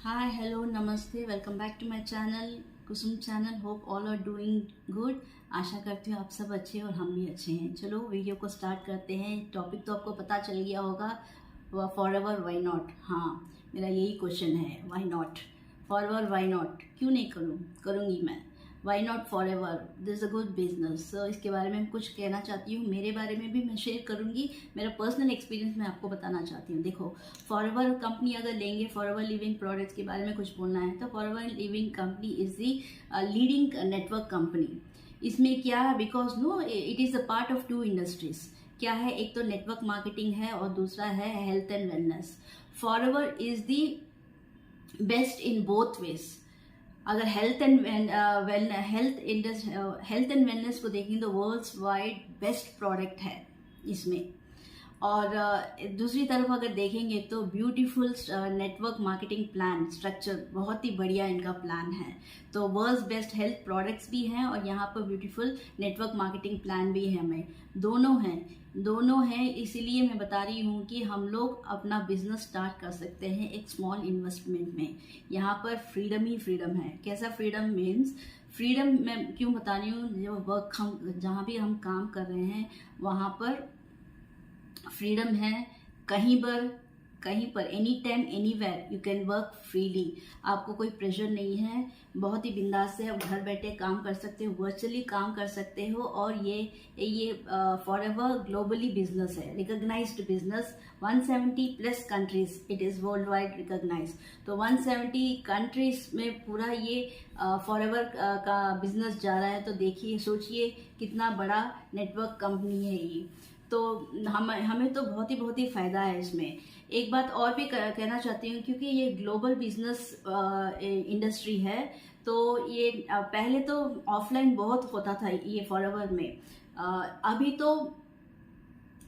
Hi, hello, namaste. Welcome back to my channel, Kusum channel. Hope all are doing good. आशा करती हूँ आप सब अच्छे हैं और हम भी अच्छे हैं. चलो वीडियो को स्टार्ट करते हैं. टॉपिक तो आपको पता चल गया होगा, फॉर एवर वाई नॉट. हाँ, मेरा यही क्वेश्चन है, why not. Forever why not, क्यों नहीं करूँगी मैं. Why not forever, this is a good business. So इसके बारे में कुछ कहना चाहती हूँ. मेरे बारे में भी मैं शेयर करूँगी. मेरा पर्सनल एक्सपीरियंस मैं आपको बताना चाहती हूँ. देखो, फॉर एवर कंपनी अगर लेंगे, फॉर एवर लिविंग प्रोडक्ट्स के बारे में कुछ बोलना है तो Forever Living company is the leading network company. इसमें क्या है, because no it is a part of two industries. क्या है, एक तो नेटवर्क मार्केटिंग है और दूसरा है health and wellness. For ever is the best in both ways. अगर हेल्थ एंड वेलनेस को देखें तो वर्ल्ड्स वाइड बेस्ट प्रोडक्ट है इसमें. और दूसरी तरफ अगर देखेंगे तो beautiful network marketing plan structure, बहुत ही बढ़िया इनका प्लान है. तो वर्ल्ड्स बेस्ट हेल्थ प्रोडक्ट्स भी हैं और यहाँ पर ब्यूटीफुल नेटवर्क मार्केटिंग प्लान भी है. हमें दोनों हैं. इसीलिए मैं बता रही हूँ कि हम लोग अपना बिजनेस स्टार्ट कर सकते हैं एक स्मॉल इन्वेस्टमेंट में. यहाँ पर फ्रीडम ही फ्रीडम है. कैसा फ्रीडम मीन्स, फ्रीडम मैं क्यों बता रही हूँ, जो वर्क हम जहाँ भी हम काम कर रहे हैं वहाँ पर फ्रीडम है. कहीं पर any time anywhere you can work freely. आपको कोई प्रेशर नहीं है. बहुत ही बिंदास से आप घर बैठे काम कर सकते हो, वर्चुअली काम कर सकते हो. और ये फॉर एवर ग्लोबली बिजनेस है, recognised business. 170 plus countries, it is world wide recognise. तो 170 कंट्रीज में पूरा ये फॉर एवर का बिजनेस जा रहा है. तो देखिए, सोचिए कितना बड़ा नेटवर्क कंपनी है ये. तो हमें तो बहुत ही फ़ायदा है इसमें. एक बात और भी कहना चाहती हूँ, क्योंकि ये ग्लोबल बिजनेस इंडस्ट्री है. तो ये पहले तो ऑफलाइन बहुत होता था ये फॉर एवर में. अभी तो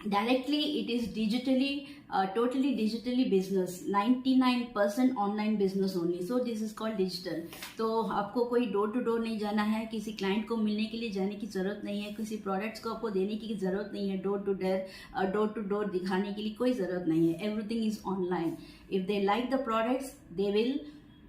directly it is digitally, totally digitally business. 99% online business only. So this is called digital. तो आपको कोई डोर टू डोर नहीं जाना है, किसी क्लाइंट को मिलने के लिए जाने की ज़रूरत नहीं है, किसी प्रोडक्ट्स को आपको देने की ज़रूरत नहीं है, डोर टू डोर दिखाने के लिए कोई ज़रूरत नहीं है. Everything is online. If they like the products they will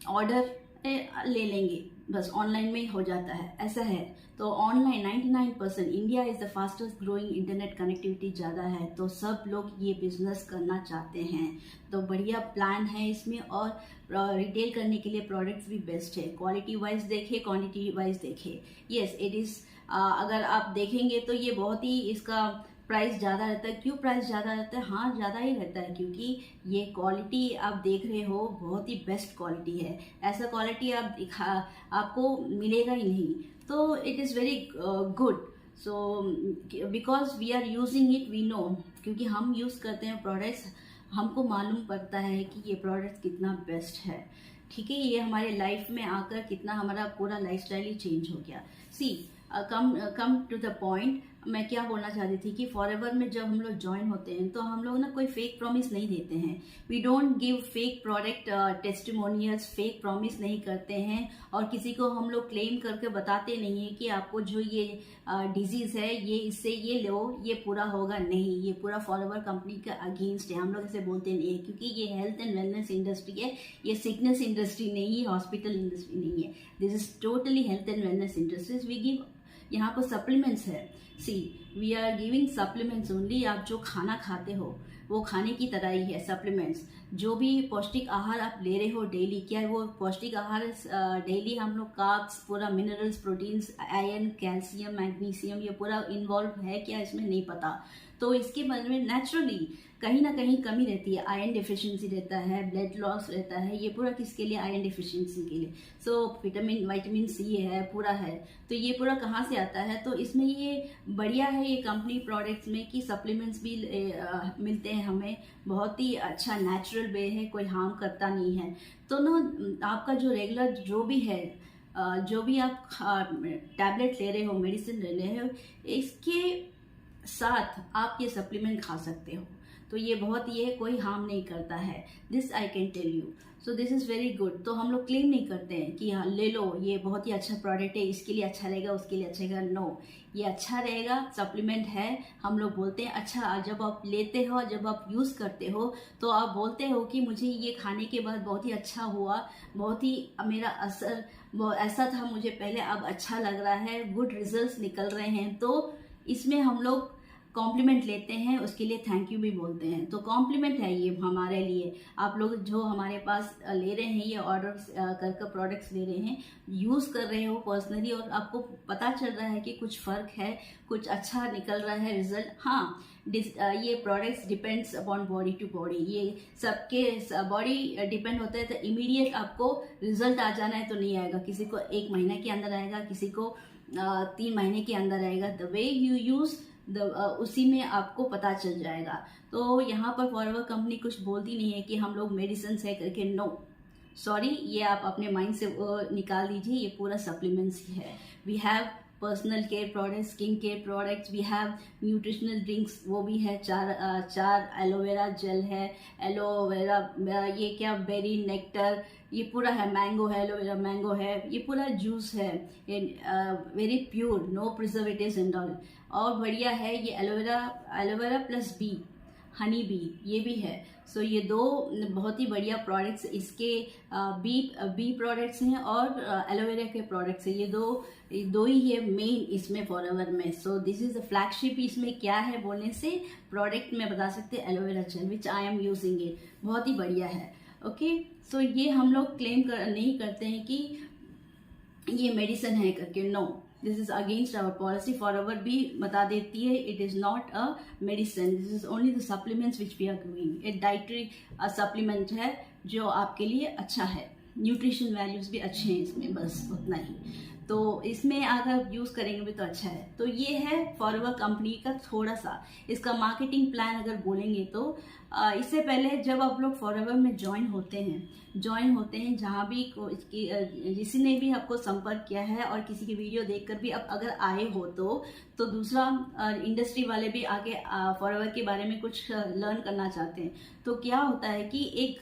order, ले लेंगे. बस ऑनलाइन में हो जाता है, ऐसा है. तो online 99%, India is the fastest growing. Internet connectivity ज़्यादा है तो सब लोग ये बिजनेस करना चाहते हैं. तो बढ़िया प्लान है इसमें. और रिटेल करने के लिए प्रोडक्ट्स भी बेस्ट है. क्वालिटी वाइज देखे, क्वांटिटी वाइज देखे. Yes, it is. अगर आप देखेंगे तो ये बहुत ही, इसका प्राइस ज़्यादा रहता है. क्यों प्राइस ज़्यादा रहता है? हाँ, ज़्यादा ही रहता है क्योंकि ये क्वालिटी आप देख रहे हो, बहुत ही बेस्ट क्वालिटी है. ऐसा क्वालिटी आपको मिलेगा ही नहीं. तो it is very good. So because we are using it, we know. क्योंकि हम यूज़ करते हैं प्रोडक्ट्स, हमको मालूम पड़ता है कि ये प्रोडक्ट कितना बेस्ट है. ठीक है, ये हमारे लाइफ में आकर कितना हमारा पूरा लाइफस्टाइल ही चेंज हो गया. सी, कम टू द पॉइंट. मैं क्या बोलना चाहती थी कि फॉर एवर में जब हम लोग ज्वाइन होते हैं तो हम लोग ना कोई फेक प्रॉमिस नहीं देते हैं. We don't give fake product testimonials. Fake promise नहीं करते हैं और किसी को हम लोग क्लेम करके बताते नहीं है कि आपको जो ये डिजीज है, ये इससे ये लो, ये पूरा होगा. नहीं, ये पूरा फॉर एवर कंपनी का अगेंस्ट है. हम लोग ऐसे बोलते नहीं है क्योंकि ये हेल्थ एंड वेलनेस इंडस्ट्री है. ये सिकनेस इंडस्ट्री नहीं है, हॉस्पिटल इंडस्ट्री नहीं है. This is totally health and wellness industries. We give, यहाँ पर सप्लीमेंट्स है. See, we are giving supplements only. आप जो खाना खाते हो वो खाने की तरह ही है सप्लीमेंट्स. जो भी पौष्टिक आहार आप ले रहे हो डेली, क्या वो पौष्टिक आहार डेली हम लोग कार्ब्स, पूरा minerals, proteins, iron, calcium, magnesium, ये पूरा इन्वॉल्व है क्या, इसमें नहीं पता. तो इसके बारे में नेचुरली कहीं ना कहीं कमी रहती है. आयरन डिफिशिएंसी रहता है, ब्लड लॉस रहता है. ये पूरा किसके लिए? आयरन डिफिशिएंसी के लिए. सो विटामिन सी है, पूरा है. तो ये पूरा कहाँ से आता है? तो इसमें ये बढ़िया है ये कंपनी प्रोडक्ट्स में कि सप्लीमेंट्स भी मिलते हैं हमें. बहुत ही अच्छा नेचुरल वे है, कोई हार्म करता नहीं है. तो ना आपका जो रेगुलर जो भी है, जो भी आप टैबलेट ले रहे हो, मेडिसिन ले रहे हो, इसके साथ आप ये सप्लीमेंट खा सकते हो. तो ये बहुत ये कोई हार्म नहीं करता है, this I can tell you. So this is very good. तो हम लोग क्लेम नहीं करते हैं कि हाँ ले लो ये बहुत ही अच्छा प्रोडक्ट है, इसके लिए अच्छा रहेगा उसके लिए अच्छा रहेगा, नो, ये अच्छा रहेगा, सप्लीमेंट है। हम लोग बोलते हैं अच्छा, जब आप लेते हो, जब आप यूज़ करते हो तो आप बोलते हो कि मुझे ये खाने के बाद बहुत ही अच्छा हुआ, बहुत ही मेरा असर ऐसा था मुझे पहले, अब अच्छा लग रहा है, गुड रिजल्ट्स निकल रहे हैं। तो इसमें हम लोग कॉम्प्लीमेंट लेते हैं, उसके लिए थैंक यू भी बोलते हैं। तो कॉम्प्लीमेंट है ये हमारे लिए। आप लोग जो हमारे पास ले रहे हैं, ये ऑर्डर कर प्रोडक्ट्स ले रहे हैं, यूज़ कर रहे हो पर्सनली, और आपको पता चल रहा है कि कुछ फ़र्क है, कुछ अच्छा निकल रहा है रिजल्ट। हाँ, ये products depends upon body to body, ये सबके बॉडी डिपेंड होता है। तो इमीडिएट आपको रिजल्ट आ जाना है तो नहीं आएगा, किसी को 1 महीने के अंदर आएगा, किसी को 3 महीने के अंदर आएगा। द वे यू यूज़ उसी में आपको पता चल जाएगा। तो यहाँ पर फॉरएवर कंपनी कुछ बोलती नहीं है कि हम लोग मेडिसिन है करके, नो, सॉरी, ये आप अपने माइंड से निकाल दीजिए, ये पूरा सप्लीमेंट्स ही है। We have personal care products, skin care products, we have nutritional drinks, वो भी है, चार एलोवेरा जेल है, एलोवेरा ये क्या बेरी नेक्टर, ये पूरा है, मैंगो है, एलोवेरा मैंगो है, ये पूरा जूस है, very pure, no preservatives and all. और बढ़िया है ये aloe vera plus bee, honey bee, ये भी है। सो ये 2 बहुत ही बढ़िया प्रोडक्ट्स इसके बी प्रोडक्ट्स हैं और एलोवेरा के प्रोडक्ट्स हैं। ये दो ही है मेन इसमें फॉरएवर में। So this is the flagship. इसमें क्या है बोलने से प्रोडक्ट में बता सकते हैं, aloe vera gel which I am using it, बहुत ही बढ़िया है। ओके, सो ये हम लोग क्लेम नहीं करते हैं कि ये मेडिसिन है करके, no, this is against our policy. Forever भी बता देती है it is not a medicine, this is only the supplements which we are doing. एक डाइटरी सप्लीमेंट है जो आपके लिए अच्छा है, न्यूट्रिशन वैल्यूज भी अच्छे हैं इसमें, बस उतना ही। तो इसमें अगर यूज़ करेंगे भी तो अच्छा है। तो ये है फॉरएवर कंपनी का थोड़ा सा इसका मार्केटिंग प्लान अगर बोलेंगे तो इससे पहले जब आप लोग फॉरएवर में ज्वाइन होते हैं, जहाँ भी किसी ने भी आपको संपर्क किया है और किसी की वीडियो देखकर भी आप अगर आए हो तो दूसरा इंडस्ट्री वाले भी आके फॉरएवर के बारे में कुछ लर्न करना चाहते हैं। तो क्या होता है कि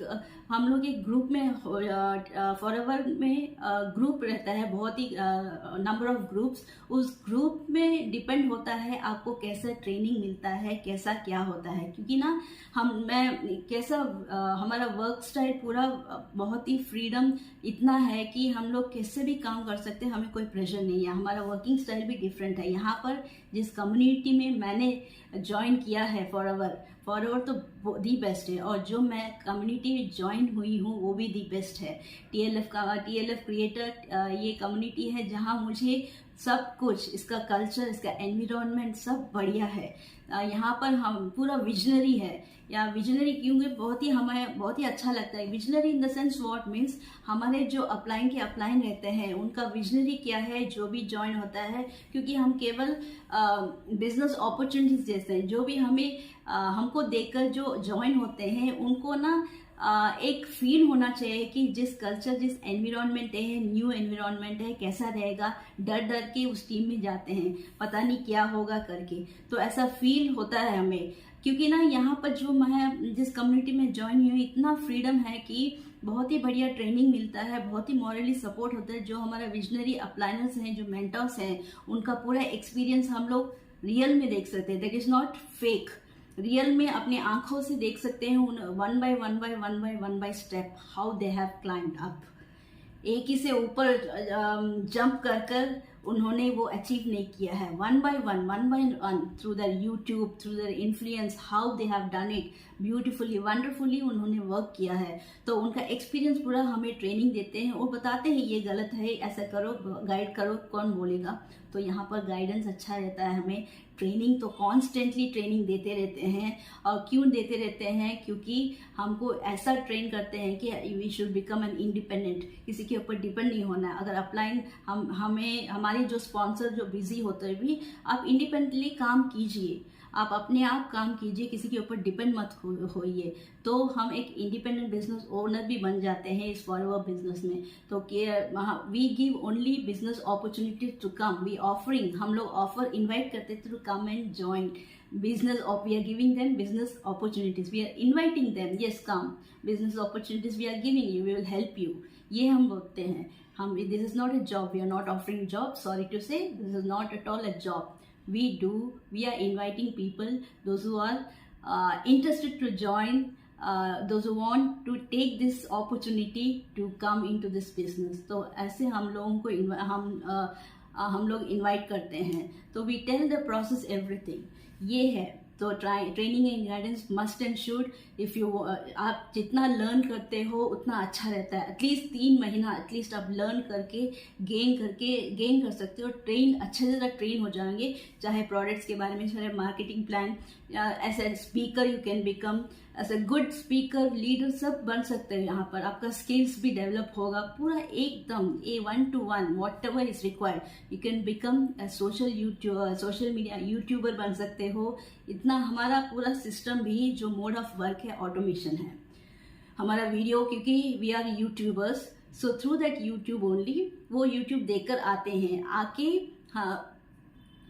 हम लोग एक ग्रुप में, फॉरएवर में ग्रुप रहता है, बहुत ही नंबर ऑफ ग्रुप्स। उस ग्रुप में डिपेंड होता है आपको कैसा ट्रेनिंग मिलता है, कैसा क्या होता है, क्योंकि ना हमारा वर्क स्टाइल पूरा बहुत ही फ्रीडम इतना है कि हम लोग कैसे भी काम कर सकते हैं, हमें कोई प्रेशर नहीं है। हमारा वर्किंग स्टाइल भी डिफरेंट है। यहाँ पर जिस कम्युनिटी में मैंने ज्वाइन किया है फॉरएवर तो दी बेस्ट है, और जो मैं कम्युनिटी में ज्वाइन हुई हूँ वो भी दी बेस्ट है। टीएलएफ क्रिएटर ये कम्युनिटी है जहाँ मुझे सब कुछ, इसका कल्चर, इसका एनवायरनमेंट सब बढ़िया है। यहाँ पर हम पूरा विजनरी है, या विजनरी क्योंकि हमें बहुत ही अच्छा लगता है। Visionary in the sense what means, हमारे जो अपलाइन रहते हैं उनका विजनरी क्या है जो भी ज्वाइन होता है, क्योंकि हम केवल बिजनेस अपॉर्चुनिटीज जैसे हैं, जो भी हमको देखकर जो ज्वाइन होते हैं उनको ना एक फील होना चाहिए कि जिस कल्चर, जिस एनवायरनमेंट है, न्यू एनवायरनमेंट है, कैसा रहेगा, डर के उस टीम में जाते हैं, पता नहीं क्या होगा करके। तो ऐसा फील होता है हमें, क्योंकि ना यहाँ पर जो मैं जिस कम्युनिटी में ज्वाइन हुई, इतना फ्रीडम है कि बहुत ही बढ़िया ट्रेनिंग मिलता है, बहुत ही मॉरली सपोर्ट होता है। जो हमारा विजनरी अपलाइनर्स हैं, जो मेंटर्स हैं, उनका पूरा एक्सपीरियंस हम लोग रियल में देख सकते हैं। That is not fake, real में अपने आंखों से देख सकते हैं one by step how they have climbed up. एक ही से ऊपर जंप कर उन्होंने वो अचीव नहीं किया है, one by one through their YouTube, through their influence, how they have done it beautifully, wonderfully उन्होंने वर्क किया है। तो उनका एक्सपीरियंस पूरा हमें ट्रेनिंग देते हैं और बताते हैं ये गलत है, ऐसा करो, गाइड करो, कौन बोलेगा। तो यहाँ पर गाइडेंस अच्छा रहता है हमें। ट्रेनिंग तो कॉन्स्टेंटली ट्रेनिंग देते रहते हैं। और क्यों देते रहते हैं? क्योंकि हमको ऐसा ट्रेन करते हैं कि we should become an independent, किसी के ऊपर डिपेंड नहीं होना है। अगर अपलाइन हमारे जो स्पॉन्सर जो बिजी होते हैं भी, आप इंडिपेंडेंटली काम कीजिए, आप अपने आप काम कीजिए, किसी के ऊपर डिपेंड मत होइए। तो हम एक इंडिपेंडेंट बिजनेस ओनर भी बन जाते हैं इस फॉरएवर बिजनेस में। तो we give only business opportunity to come, we offering, हम लोग ऑफर इनवाइट करते थे to come and join we are giving them business opportunities, we are inviting them, yes come, business opportunities we are giving you, we will help you, ये हम बोलते हैं. हम, this is not a job, we are not offering job, sorry to say, this is not at all a job. We are inviting people, those who are interested to join, those who want to take this opportunity to come into this business. तो ऐसे हम लोगों को हम लोग invite करते हैं. तो we tell the process everything, ये है. तो training and guidance must and should. If you आप जितना लर्न करते हो उतना अच्छा रहता है. एटलीस्ट 3 महीना एटलीस्ट आप लर्न करके गेन कर सकते हो. अच्छे से ट्रेन हो जाएंगे, चाहे प्रोडक्ट्स के बारे में, चाहे marketing plan, as a speaker you can become, as a good speaker, leader, सब बन सकते हैं यहाँ पर. आपका स्किल्स भी डेवलप होगा पूरा एकदम A 1 to 1, whatever is required. You can become social media YouTuber बन सकते हो. इतना हमारा पूरा सिस्टम भी जो मोड ऑफ वर्क है ऑटोमेशन है हमारा. वीडियो, क्योंकि we are YouTubers, so through that YouTube only, वो यूट्यूब देखकर आते हैं, आके हाँ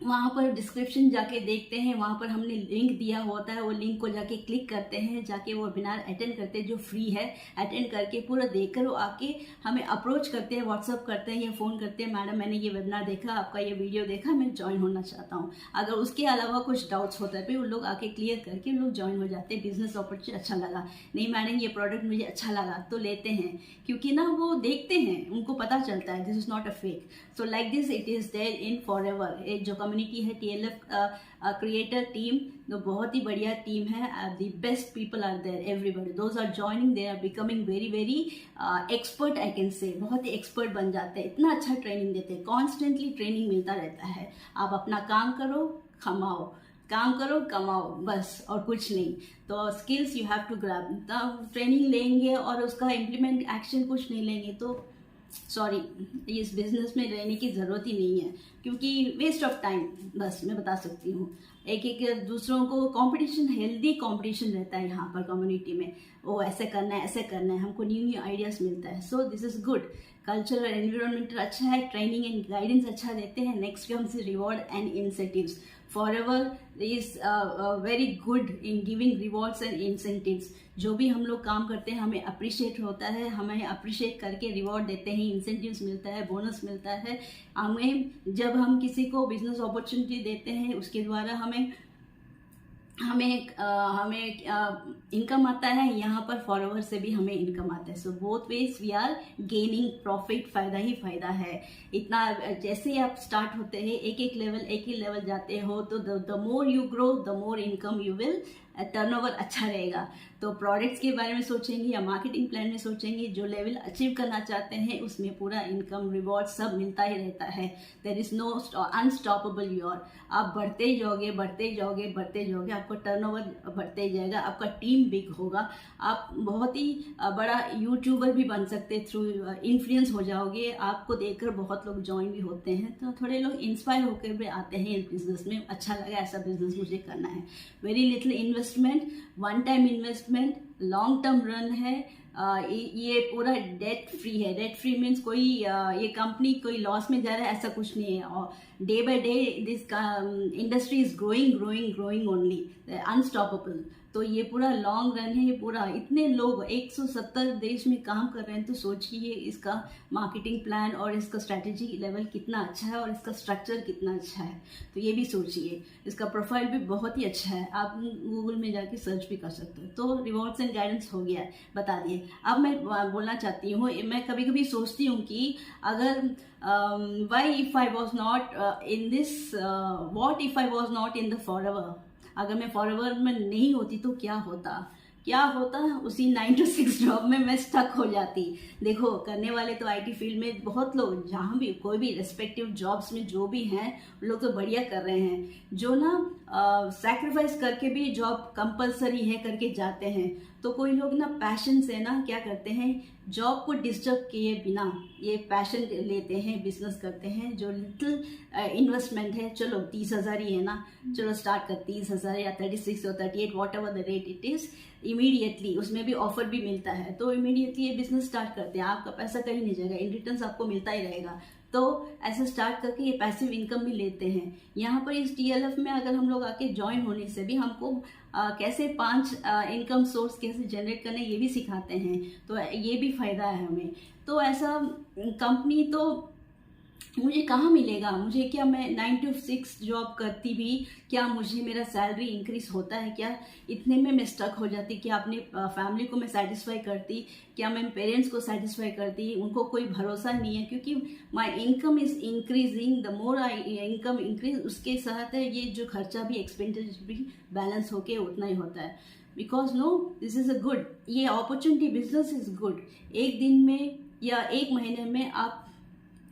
वहाँ पर डिस्क्रिप्शन जाके देखते हैं, वहाँ पर हमने लिंक दिया होता है, वो लिंक को जाके क्लिक करते हैं, जाके वो वेबिनार अटेंड करते हैं जो फ्री है. अटेंड करके पूरा देखकर वो आके हमें अप्रोच करते हैं, व्हाट्सअप करते हैं या फ़ोन करते हैं, मैडम मैंने ये वेबिनार देखा, आपका ये वीडियो देखा, मैं ज्वाइन होना चाहता हूँ. अगर उसके अलावा कुछ डाउट्स होता है फिर उन लोग आके क्लियर करके उन लोग ज्वाइन हो जाते हैं. बिजनेस अपॉर्चुनिटी अच्छा लगा, नहीं मैडम ये प्रोडक्ट मुझे अच्छा लगा, तो लेते हैं, क्योंकि ना वो देखते हैं, उनको पता चलता है this is not a fake. So like this it is there in Forever. एक जो कम्युनिटी है TLF क्रिएटर टीम, तो बहुत ही बढ़िया टीम है. The best people are there, everybody those are joining, they are becoming very very expert, I can say. बहुत ही expert बन जाते हैं. इतना अच्छा ट्रेनिंग देते हैं, कॉन्स्टेंटली ट्रेनिंग मिलता रहता है. आप अपना काम करो, कमाओ, काम करो, कमाओ, बस, और कुछ नहीं. तो skills you have to grab. Training लेंगे और उसका इम्प्लीमेंट एक्शन कुछ नहीं लेंगे तो सॉरी, इस बिजनेस में रहने की ज़रूरत ही नहीं है, क्योंकि वेस्ट ऑफ टाइम. बस मैं बता सकती हूँ, एक दूसरों को कंपटीशन, हेल्दी कंपटीशन रहता है यहाँ पर कम्युनिटी में. वो ऐसे करना है, ऐसे करना है, हमको न्यू आइडियाज़ मिलता है. सो this is good. Culture environment अच्छा है, ट्रेनिंग एंड गाइडेंस अच्छा देते हैं. Next comes reward and incentives. Forever is very good in giving rewards and incentives. जो भी हम लोग काम करते हैं हमें अप्रिशिएट होता है, हमें अप्रिशिएट करके रिवॉर्ड देते हैं, इंसेंटिव्स मिलता है, बोनस मिलता है हमें. जब हम किसी को बिजनेस अपॉर्चुनिटी देते हैं उसके द्वारा हमें इनकम आता है. यहाँ पर फॉलोअर से भी हमें इनकम आता है. So both ways we are gaining profit, फ़ायदा ही फ़ायदा है. इतना जैसे ही आप स्टार्ट होते हैं, एक ही लेवल जाते हो, तो the more you grow the more income you will, turnover अच्छा रहेगा. तो प्रोडक्ट्स के बारे में सोचेंगे या मार्केटिंग प्लान में सोचेंगे, जो लेवल अचीव करना चाहते हैं उसमें पूरा इनकम, रिवॉर्ड सब मिलता ही रहता है. There is no unstoppable. Your आप बढ़ते जाओगे, आपका टर्नओवर बढ़ते जाएगा, आपका टीम बिग होगा, आप बहुत ही बड़ा यूट्यूबर भी बन सकते, थ्रू इन्फ्लुएंस हो जाओगे. आपको देखकर बहुत लोग ज्वाइन भी होते हैं, तो थोड़े लोग इंस्पायर होकर भी आते हैं इस बिजनेस में. अच्छा लगा, ऐसा बिजनेस मुझे करना है. Very little investment, one time investment, long term run है. ये पूरा डेट फ्री है. डेट फ्री मीन्स कोई ये कंपनी कोई लॉस में जा रहा है ऐसा कुछ नहीं है. और day by day this industry is growing only, unstoppable. तो ये पूरा लॉन्ग रन है. ये पूरा इतने लोग 170 देश में काम कर रहे हैं, तो सोचिए इसका मार्केटिंग प्लान और इसका स्ट्रैटेजी लेवल कितना अच्छा है और इसका स्ट्रक्चर कितना अच्छा है. तो ये भी सोचिए. इसका प्रोफाइल भी बहुत ही अच्छा है, आप गूगल में जाके सर्च भी कर सकते हो. तो रिवॉर्ड्स एंड गाइडेंस हो गया, बता दिए. अब मैं बोलना चाहती हूँ, मैं कभी कभी सोचती हूँ कि अगर why if I was not in this, what if I was not in the Forever. अगर मैं फॉरएवर में नहीं होती तो क्या होता उसी 9 to 6 जॉब में मैं स्टक हो जाती. देखो, करने वाले तो आईटी फील्ड में बहुत लोग, जहाँ भी कोई भी रेस्पेक्टिव जॉब्स में जो भी हैं, लोग तो बढ़िया कर रहे हैं. जो ना सैक्रिफाइस करके भी जॉब कंपलसरी है करके जाते हैं. तो कोई लोग ना पैशन से ना क्या करते हैं, जॉब को डिस्टर्ब किए बिना ये पैशन लेते हैं, बिजनेस करते हैं. जो लिटिल इन्वेस्टमेंट है, चलो 30,000 ही है ना, चलो स्टार्ट कर 30,000 या 36 और 38 what ever the rate it is. Immediately उसमें भी ऑफर भी मिलता है, तो इमीडिएटली ये बिजनेस स्टार्ट करते हैं. आपका पैसा कहीं नहीं जाएगा, इन रिटर्न आपको मिलता ही रहेगा. तो ऐसा स्टार्ट करके ये पैसिव इनकम भी लेते हैं। यहाँ पर इस TLF में अगर हम लोग आके ज्वाइन होने से भी हमको कैसे 5 इनकम सोर्स कैसे जनरेट करना ये भी सिखाते हैं, तो ये भी फ़ायदा है हमें। तो ऐसा कंपनी तो मुझे कहाँ मिलेगा, मुझे क्या, मैं 9 to 6 जॉब करती भी क्या मुझे मेरा सैलरी इंक्रीज होता है क्या? इतने में मैं स्टक हो जाती। क्या अपने फैमिली को मैं सेटिस्फाई करती, क्या मैं पेरेंट्स को सेटिस्फाई करती? उनको कोई भरोसा नहीं है, क्योंकि my income is increasing, the more I income increase, उसके साथ है ये जो खर्चा भी, एक्सपेंडिचर भी बैलेंस होके उतना ही होता है। Because no, this is a good, ये अपॉर्चुनिटी, बिजनेस इज गुड। एक दिन में या एक महीने में आप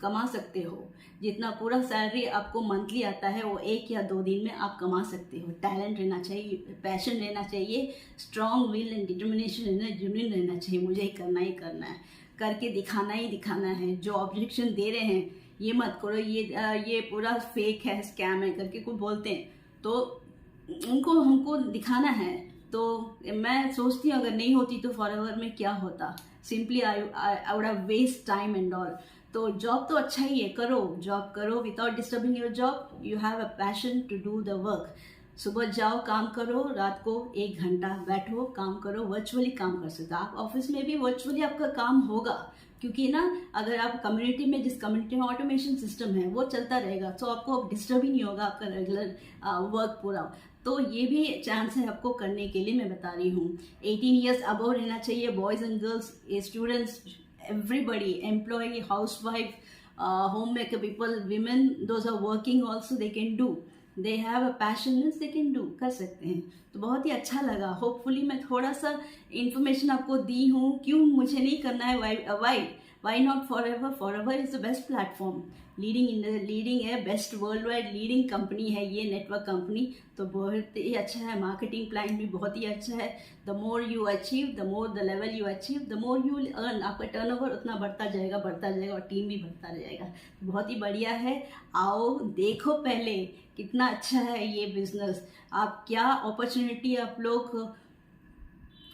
कमा सकते हो जितना पूरा सैलरी आपको मंथली आता है, वो 1 या 2 दिन में आप कमा सकते हो। टैलेंट रहना चाहिए, पैशन रहना चाहिए, स्ट्रॉन्ग विल एंड डिटर्मिनेशन रहना, जुनून रहना चाहिए। मुझे ही करना है, करके दिखाना ही दिखाना है। जो ऑब्जेक्शन दे रहे हैं ये मत करो, ये पूरा फेक है, स्कैम है करके कोई बोलते हैं, तो उनको हमको दिखाना है। तो मैं सोचती हूँ अगर नहीं होती तो फॉरएवर में क्या होता, simply I would have waste time and all. तो जॉब तो अच्छा ही है, करो जॉब करो without disturbing your job. You have a passion to do the work. सुबह जाओ काम करो, रात को 1 घंटा बैठो काम करो, वर्चुअली काम कर सकते हो आप। ऑफिस में भी वर्चुअली आपका काम होगा, क्योंकि ना अगर आप कम्युनिटी में, जिस कम्युनिटी में ऑटोमेशन सिस्टम है वो चलता रहेगा, तो आपको डिस्टर्ब ही नहीं होगा आपका रेगुलर वर्क पूरा। तो ये भी चांस है आपको करने के लिए, मैं बता रही हूँ। 18 ईयर्स अबव रहना चाहिए, boys and girls, students, everybody, employee, housewife, homemaker people, women, those are working also, they can do, they have a passion, means they can do, कर सकते हैं। तो बहुत ही अच्छा लगा। होपफुली मैं थोड़ा सा इन्फॉर्मेशन आपको दी हूँ। क्यों मुझे नहीं करना है, why not forever? Forever is the best platform, leading है, best world wide leading company है ये नेटवर्क कंपनी। तो बहुत ही अच्छा है, मार्केटिंग प्लान भी बहुत ही अच्छा है। The more you achieve, the more the level you achieve, the more you will earn. आपका टर्नओवर उतना बढ़ता जाएगा और टीम भी बढ़ता जाएगा। बहुत ही बढ़िया है, आओ देखो पहले कितना अच्छा है ये बिजनेस। आप क्या अपॉर्चुनिटी, आप लोग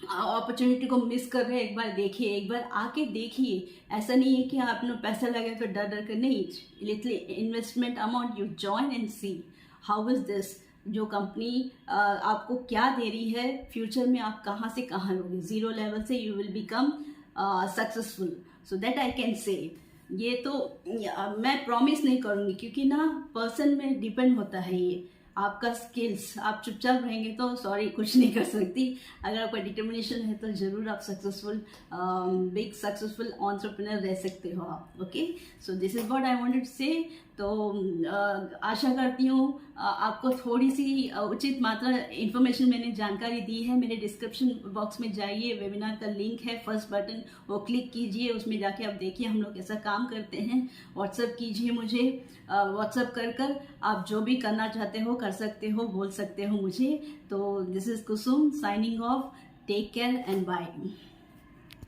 अपॉर्चुनिटी को मिस कर रहे हैं, एक बार देखिए, एक बार आके देखिए। ऐसा नहीं है कि आपने पैसा लगे तो डर डर कर नहीं, little investment amount, you join and see how is this. जो कंपनी आपको क्या दे रही है, फ्यूचर में आप कहाँ से कहाँ लोगे, 0 लेवल से you will become successful. So that I can से। ये तो मैं प्रॉमिस नहीं करूँगी, क्योंकि ना पर्सन में डिपेंड होता है ये आपका स्किल्स। आप चुपचाप रहेंगे तो सॉरी कुछ नहीं कर सकती। अगर आपका डिटर्मिनेशन है तो ज़रूर आप सक्सेसफुल, बिग सक्सेसफुल एंटरप्रेन्योर रह सकते हो आप। Okay, so this is what I wanted to say. तो आशा करती हूँ आपको थोड़ी सी उचित मात्रा इन्फॉर्मेशन मैंने जानकारी दी है। मेरे डिस्क्रिप्शन बॉक्स में जाइए, वेबिनार का लिंक है, फर्स्ट बटन वो क्लिक कीजिए, उसमें जाके आप देखिए हम लोग कैसा काम करते हैं। व्हाट्सअप कीजिए मुझे, व्हाट्सअप कर आप जो भी करना चाहते हो कर सकते हो, बोल सकते हो मुझे। तो this is Kusum signing off, take care and bye.